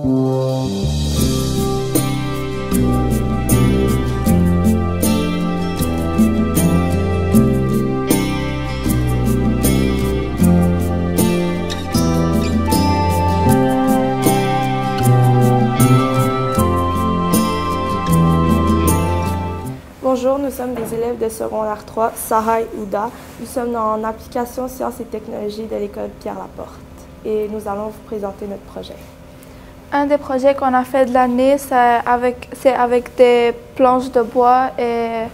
Bonjour, nous sommes des élèves de secondaire 3, Sarah et Ouda. Nous sommes en application sciences et technologies de l'école Pierre-Laporte et nous allons vous présenter notre projet. Un des projets qu'on a fait de l'année, c'est avec des planches de bois et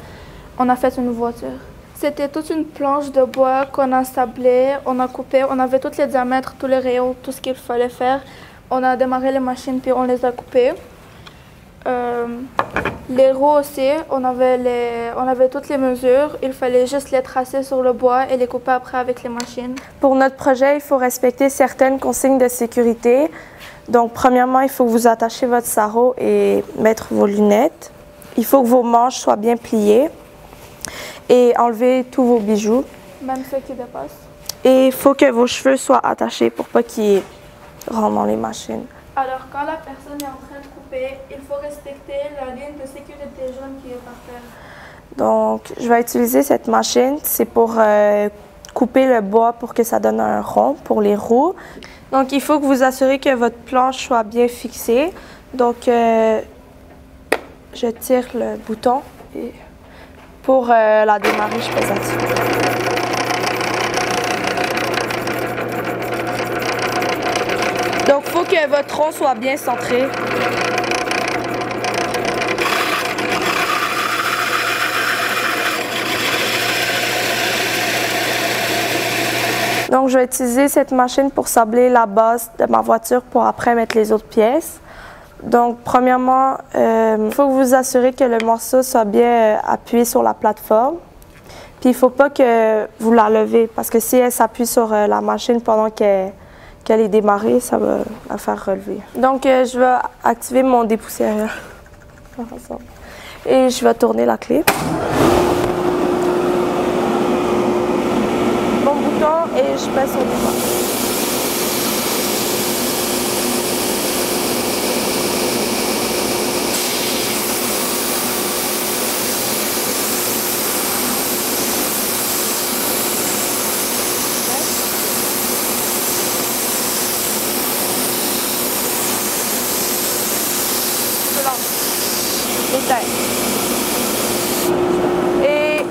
on a fait une voiture. C'était toute une planche de bois qu'on a sablée, on a coupé, on avait tous les diamètres, tous les rayons, tout ce qu'il fallait faire. On a démarré les machines puis on les a coupées. Les roues aussi, on avait toutes les mesures. Il fallait juste les tracer sur le bois et les couper après avec les machines. Pour notre projet, il faut respecter certaines consignes de sécurité. Donc, premièrement, il faut que vous attachiez votre sarrau et mettre vos lunettes. Il faut que vos manches soient bien pliées et enlever tous vos bijoux. Même ceux qui dépassent. Et il faut que vos cheveux soient attachés pour pas qu'ils rentrent dans les machines. Alors, quand la personne est en train de couper, il faut respecter la ligne de sécurité jaune qui est par terre. Donc, je vais utiliser cette machine. C'est pour couper le bois pour que ça donne un rond pour les roues. Donc, il faut que vous assurez que votre planche soit bien fixée. Donc, je tire le bouton et pour la démarrer, je pèse dessus. Donc, il faut que votre rond soit bien centré. Donc, je vais utiliser cette machine pour sabler la base de ma voiture pour après mettre les autres pièces. Donc, premièrement, il faut que vous vous assurez que le morceau soit bien appuyé sur la plateforme. Puis, il ne faut pas que vous la levez parce que si elle s'appuie sur la machine pendant qu'elle est démarrée, ça va la faire relever. Donc, je vais activer mon dépoussiéreur. Et je vais tourner la clé. Mon bouton et je pèse sur le bouton. Et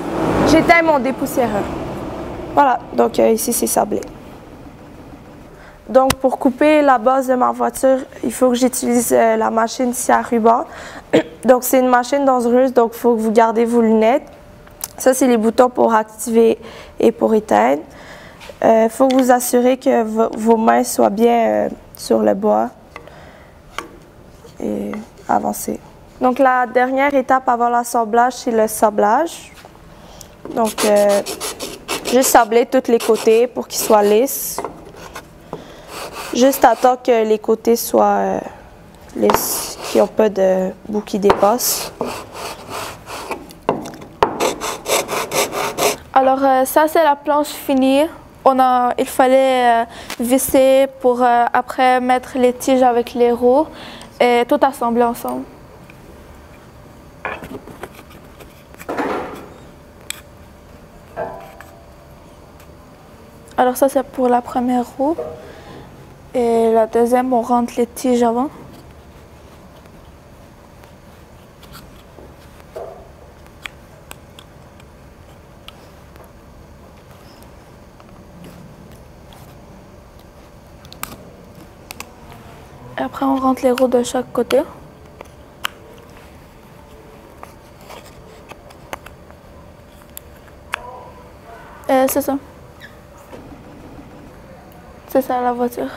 j'éteins mon dépoussiéreur. Voilà, donc ici c'est sablé. Donc pour couper la base de ma voiture, il faut que j'utilise la machine scie à ruban. Donc c'est une machine dangereuse, donc il faut que vous gardez vos lunettes. Ça c'est les boutons pour activer et pour éteindre. Il faut que vous assurez que vos mains soient bien sur le bois et avancer. Donc la dernière étape avant l'assemblage, c'est le sablage. Donc juste sabler tous les côtés pour qu'ils soient lisses. Juste attendre que les côtés soient lisses, qu'ils n'ont pas de bout qui dépasse. Alors ça c'est la planche finie. Il fallait visser pour après mettre les tiges avec les roues et tout assembler ensemble. Alors ça c'est pour la première roue et la deuxième on rentre les tiges avant. Et après on rentre les roues de chaque côté. Et c'est ça. C'est ça la voiture.